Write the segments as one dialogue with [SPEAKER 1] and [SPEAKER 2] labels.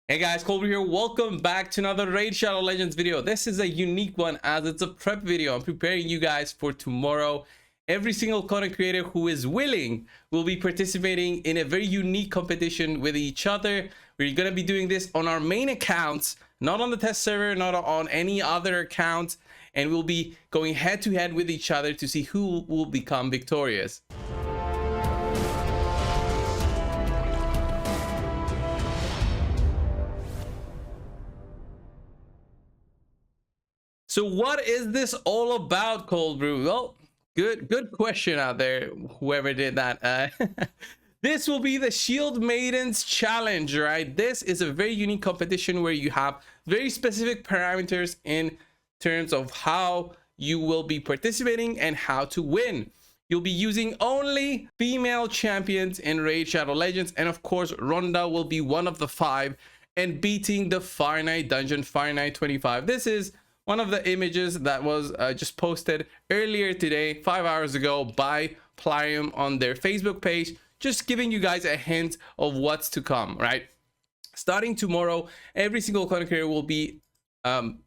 [SPEAKER 1] Hey guys, coldbrew here. Welcome back to another Raid Shadow Legends video. This is a unique one as it's a prep video. I'm preparing you guys for tomorrow. Every single content creator who is willing will be participating in a very unique competition with each other. We're going to be doing this on our main accounts, not on the test server, not on any other account. And we'll be going head to head with each other to see who will become victorious. So what is this all about, coldbrew? Well, good question out there, whoever did that. This will be the Shield Maidens Challenge, right? This is a very unique competition where you have very specific parameters in terms of how you will be participating and how to win. You'll be using only female champions in Raid Shadow Legends, and of course, Ronda will be one of the 5 and beating the Fire Night Dungeon, Fire Night 25. This is one of the images that was just posted earlier today, 5 hours ago, by Plarium on their Facebook page, just giving you guys a hint of what's to come, right? Starting tomorrow, every single content creator will be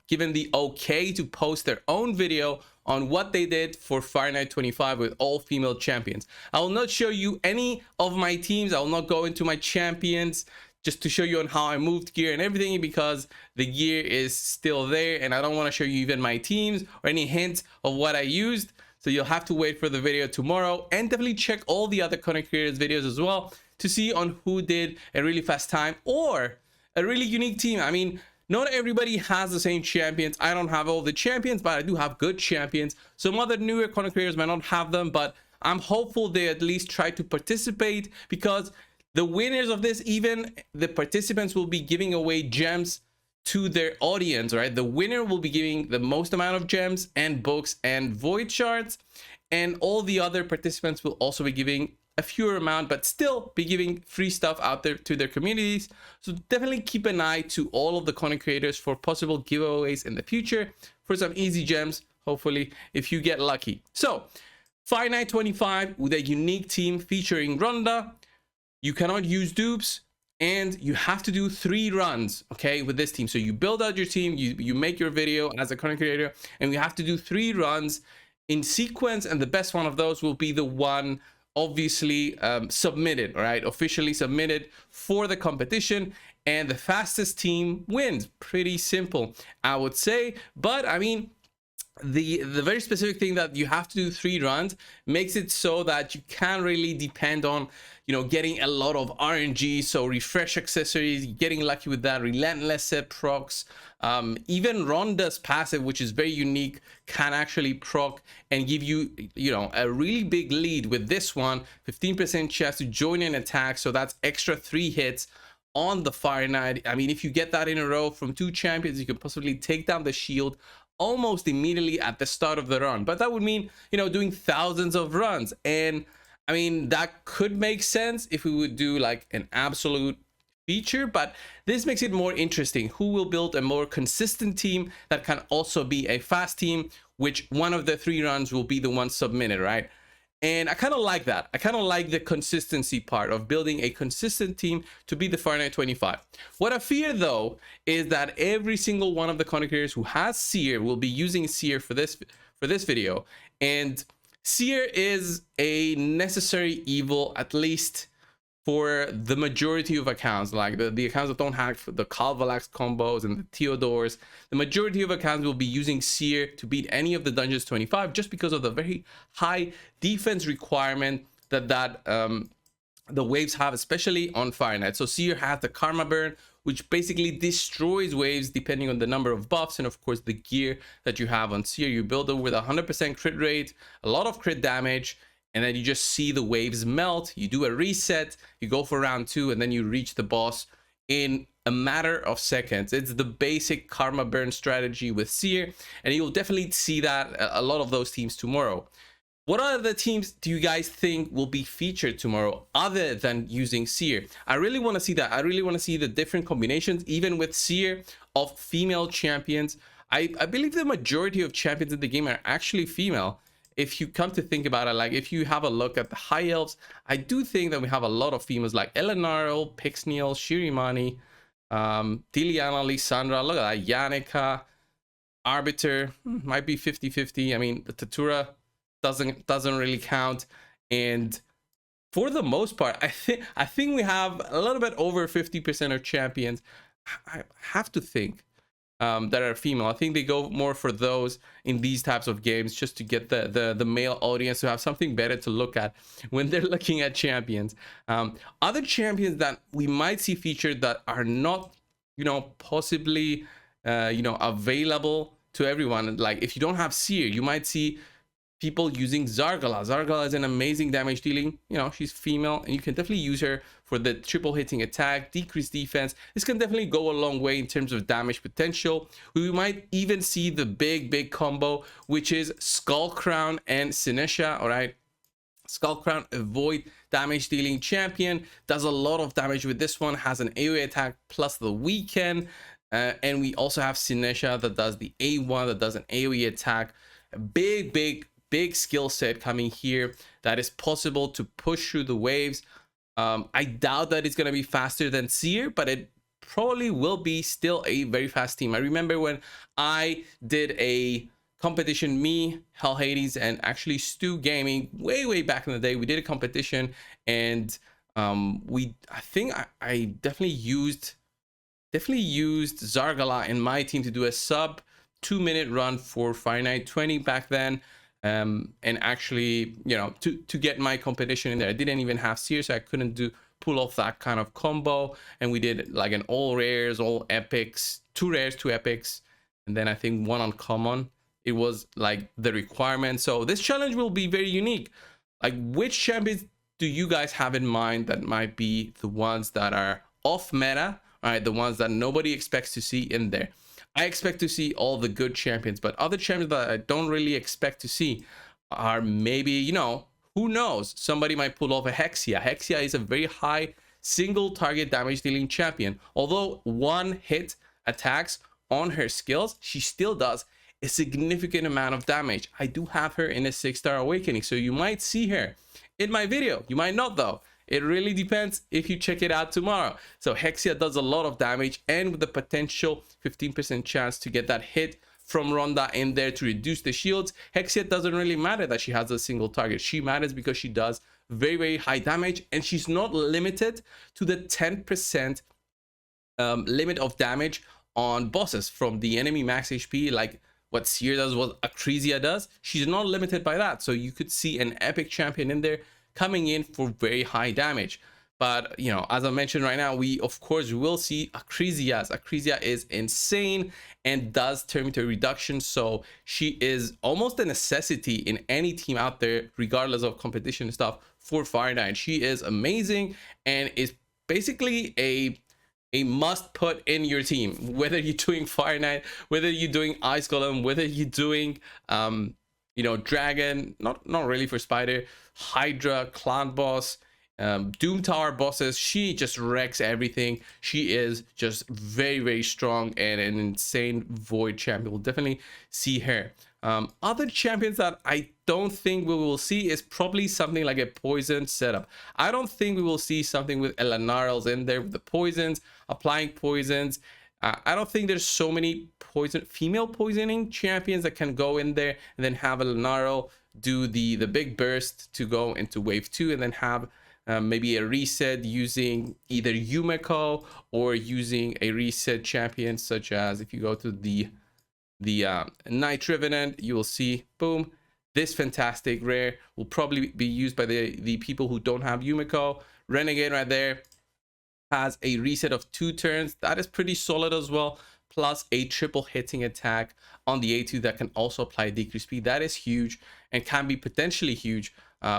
[SPEAKER 1] given the okay to post their own video on what they did for Fire Night 25 with all female champions. I will not show you any of my teams. I will not go into my champions just to show you on how I moved gear and everything, because the gear is still there and I don't want to show you even my teams or any hints of what I used. So you'll have to wait for the video tomorrow, and definitely check all the other content creators videos as well to see on who did a really fast time or a really unique team. I mean, not everybody has the same champions. I don't have all the champions, but I do have good champions. Some other newer content creators might not have them, but I'm hopeful they at least try to participate, because the winners of this, even the participants, will be giving away gems to their audience, right? The winner will be giving the most amount of gems and books and void shards, and all the other participants will also be giving a fewer amount, but still be giving free stuff out there to their communities. So definitely keep an eye to all of the content creators for possible giveaways in the future for some easy gems, hopefully, if you get lucky. So Fire Night 25 with a unique team featuring Ronda. You cannot use dupes, and you have to do 3 runs, okay, with this team. So you build out your team, you make your video as a content creator, and you have to do 3 runs in sequence, and the best one of those will be the one obviously submitted, right, officially submitted for the competition, and the fastest team wins. Pretty simple, I would say. But I mean, the very specific thing that you have to do 3 runs makes it so that you can't really depend on, you know, getting a lot of RNG, so refresh accessories, getting lucky with that, relentless set procs. Even Ronda's passive, which is very unique, can actually proc and give you, you know, a really big lead with this one. 15% chance to join an attack, so that's extra 3 hits on the Fire Night. I mean, if you get that in a row from 2 champions, you can possibly take down the shield almost immediately at the start of the run. But that would mean, you know, doing thousands of runs. And I mean, that could make sense if we would do like an absolute feature, but this makes it more interesting. Who will build a more consistent team that can also be a fast team, which one of the 3 runs will be the one submitted, right? And I kind of like that. I kind of like the consistency part of building a consistent team to be the Fire Night 25. What I fear, though, is that every single one of the content creators who has Seer will be using Seer for this video. And Seer is a necessary evil, at least for the majority of accounts, like the accounts that don't have the Calvalax combos and the Theodores. The majority of accounts will be using Seer to beat any of the Dungeons 25, just because of the very high defense requirement that the waves have, especially on Fire Night. So Seer has the Karma Burn, which basically destroys waves depending on the number of buffs, and of course the gear that you have on Seer. You build it with 100% crit rate, a lot of crit damage, and then you just see the waves melt. You do a reset, you go for round 2, and then you reach the boss in a matter of seconds. It's the basic Karma Burn strategy with Seer, and you'll definitely see that a lot of those teams tomorrow. What other teams do you guys think will be featured tomorrow other than using Seer? I really want to see that. I really want to see the different combinations, even with Seer, of female champions. I believe the majority of champions in the game are actually female. If you come to think about it, like if you have a look at the high elves, I do think that we have a lot of females like Elenarl, Pixniel, Shirimani, Tiliana, Lissandra, look at that, Yannicka, Arbiter, might be 50-50. I mean, the Tatura doesn't really count. And for the most part, I think we have a little bit over 50% of champions. I have to think that are female. I think they go more for those in these types of games, just to get the male audience to have something better to look at when they're looking at champions. Other champions that we might see featured that are not, possibly, available to everyone. Like if you don't have Seer, you might see people using Zargala. Zargala is an amazing damage dealing. She's female, and you can definitely use her for the triple hitting attack, decreased defense. This can definitely go a long way in terms of damage potential. We might even see the big combo, which is Skull Crown and Sinesha. All right. Skull Crown, a void damage dealing champion, does a lot of damage with this one, has an AoE attack plus the weekend. And we also have Sinesha that does the A1, that does an AoE attack. A big skill set coming here that is possible to push through the waves. I doubt that it's going to be faster than Seer, but it probably will be still a very fast team. I remember when I did a competition, me, Hell Hades, and actually Stu Gaming, way back in the day, we did a competition, and I think I definitely used Zargala in my team to do a sub 2-minute run for Fire Night 20 back then. And actually, to get my competition in there, I didn't even have Seer, so I couldn't pull off that kind of combo. And we did like an all rares, all epics, 2 rares, 2 epics, and then I think 1 uncommon. It was like the requirement. So this challenge will be very unique. Like, which champions do you guys have in mind that might be the ones that are off meta? All right, the ones that nobody expects to see in there. I expect to see all the good champions, but other champions that I don't really expect to see are maybe, who knows? Somebody might pull off a Hexia. Hexia is a very high single target damage dealing champion. Although 1 hit attacks on her skills, she still does a significant amount of damage. I do have her in a 6-star awakening, so you might see her in my video. You might not though. It really depends if you check it out tomorrow. So Hexia does a lot of damage, and with the potential 15% chance to get that hit from Ronda in there to reduce the shields, Hexia doesn't really matter that she has a single target. She matters because she does very high damage, and she's not limited to the 10% limit of damage on bosses from the enemy max HP, like what Seer does, what Acrisia does. She's not limited by that. So you could see an epic champion in there coming in for very high damage. But as I mentioned right now, we of course will see Acrisia's. Acrisia is insane and does terminator reduction, so she is almost a necessity in any team out there, regardless of competition stuff, for Fire Night. She is amazing and is basically a must put in your team, whether you're doing Fire Night, whether you're doing Ice Golem, whether you're doing Dragon, not really for Spider, Hydra, Clan Boss, Doom Tower bosses. She just wrecks everything. She is just very strong and an insane void champion. We'll definitely see her. Other champions that I don't think we will see is probably something like a poison setup. I don't think we will see something with Elanarls in there with the poisons, applying poisons. I don't think there's so many female poisoning champions that can go in there and then have Elanarl do the big burst to go into wave 2, and then have maybe a reset using either Yumeko or using a reset champion, such as if you go to the Night Revenant, you will see, boom, this fantastic rare will probably be used by the people who don't have Yumeko. Renegade right there has a reset of 2 turns. That is pretty solid as well, plus a triple hitting attack on the A2 that can also apply decreased speed. That is huge and can be potentially huge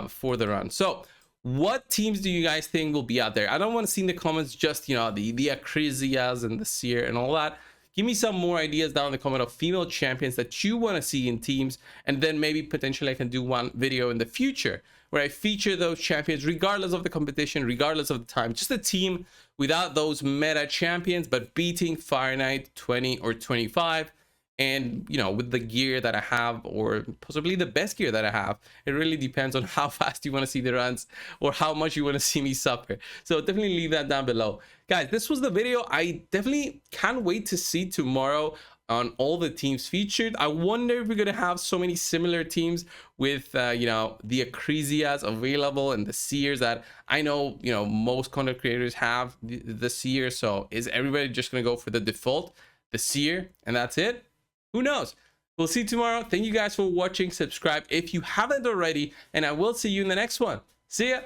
[SPEAKER 1] for the run. So what teams do you guys think will be out there? I don't want to see in the comments just the Acrisias and the Seer and all that. Give me some more ideas down in the comment of female champions that you want to see in teams, and then maybe potentially I can do one video in the future where I feature those champions regardless of the competition, regardless of the time. Just a team without those meta champions, but beating Fire Night 20 or 25 And you know, with the gear that I have, or possibly the best gear that I have, it really depends on how fast you want to see the runs or how much you want to see me suffer. So definitely leave that down below, guys. This was the video. I definitely can't wait to see tomorrow on all the teams featured. I wonder if we're gonna have so many similar teams with you know, the Acrisias available and the Seers that I know, you know, most content creators have the Seer. So is everybody just gonna go for the default, the Seer, and that's it? Who knows? We'll see you tomorrow. Thank you guys for watching. Subscribe if you haven't already, and I will see you in the next one. See ya.